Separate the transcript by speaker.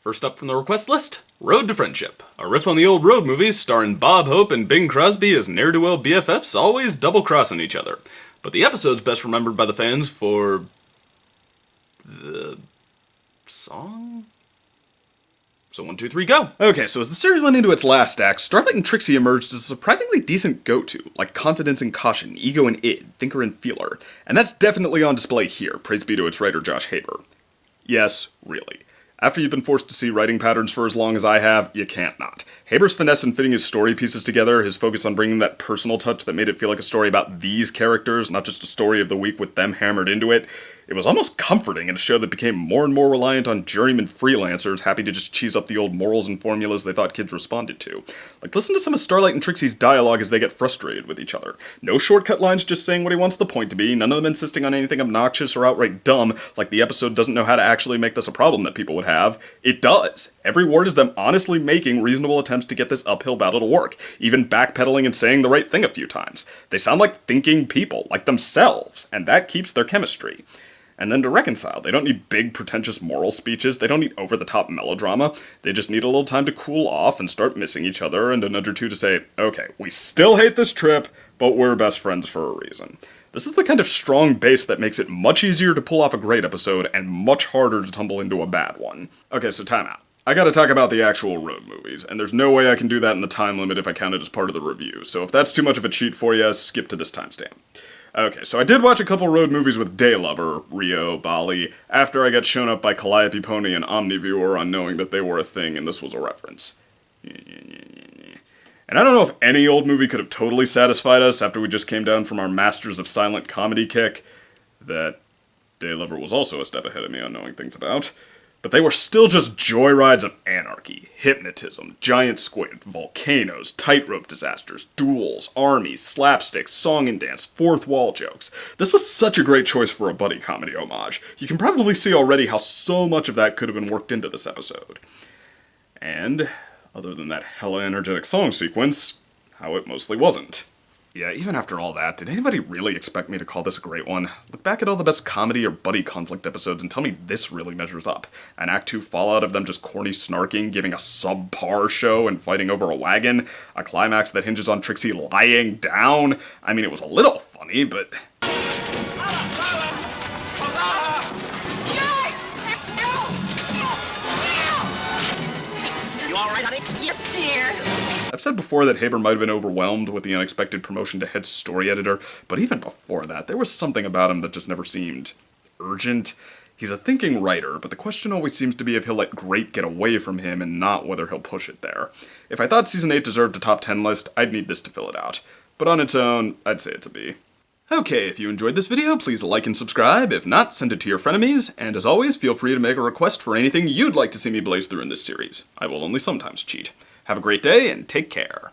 Speaker 1: First up from the request list, Road to Friendship, a riff on the old road movies starring Bob Hope and Bing Crosby as ne'er-do-well BFFs always double-crossing each other. But the episode's best remembered by the fans for... the... song? So 1, 2, 3, go!
Speaker 2: Okay, so as the series went into its last act, Starlight and Trixie emerged as a surprisingly decent go-to, like confidence and caution, ego and id, thinker and feeler. And that's definitely on display here, praise be to its writer Josh Haber. Yes, really. After you've been forced to see writing patterns for as long as I have, you can't not. Haber's finesse in fitting his story pieces together, his focus on bringing that personal touch that made it feel like a story about these characters, not just a story of the week with them hammered into it. It was almost comforting in a show that became more and more reliant on journeyman freelancers happy to just cheese up the old morals and formulas they thought kids responded to. Like, listen to some of Starlight and Trixie's dialogue as they get frustrated with each other. No shortcut lines just saying what he wants the point to be, none of them insisting on anything obnoxious or outright dumb, like the episode doesn't know how to actually make this a problem that people would have. It does. Every word is them honestly making reasonable attempts to get this uphill battle to work, even backpedaling and saying the right thing a few times. They sound like thinking people, like themselves, and that keeps their chemistry. And then to reconcile, they don't need big, pretentious moral speeches, they don't need over-the-top melodrama, they just need a little time to cool off and start missing each other, and a nudge or two to say, okay, we still hate this trip, but we're best friends for a reason. This is the kind of strong base that makes it much easier to pull off a great episode, and much harder to tumble into a bad one. Okay, so time out. I gotta talk about the actual road movies, and there's no way I can do that in the time limit if I count it as part of the review, so if that's too much of a cheat for you, skip to this timestamp. Okay, so I did watch a couple road movies with Daylover, Rio, Bali, after I got shown up by Calliope Pony and Omniviewer on knowing that they were a thing and this was a reference. And I don't know if any old movie could have totally satisfied us after we just came down from our Masters of Silent Comedy kick, that Daylover was also a step ahead of me on knowing things about. But they were still just joyrides of anarchy, hypnotism, giant squid, volcanoes, tightrope disasters, duels, armies, slapstick, song and dance, fourth wall jokes. This was such a great choice for a buddy comedy homage. You can probably see already how so much of that could have been worked into this episode. And, other than that hella energetic song sequence, how it mostly wasn't. Yeah, even after all that, did anybody really expect me to call this a great one? Look back at all the best comedy or buddy conflict episodes and tell me this really measures up. An Act 2 fallout of them just corny snarking, giving a subpar show and fighting over a wagon, a climax that hinges on Trixie lying down. I mean, it was a little funny, but...
Speaker 3: You alright, honey? Yes, dear!
Speaker 2: I've said before that Haber might have been overwhelmed with the unexpected promotion to head story editor, but even before that, there was something about him that just never seemed urgent. He's a thinking writer, but the question always seems to be if he'll let great get away from him and not whether he'll push it there. If I thought Season 8 deserved a top 10 list, I'd need this to fill it out. But on its own, I'd say it's a B. Okay, if you enjoyed this video, please like and subscribe. If not, send it to your frenemies. And as always, feel free to make a request for anything you'd like to see me blaze through in this series. I will only sometimes cheat. Have a great day, and take care.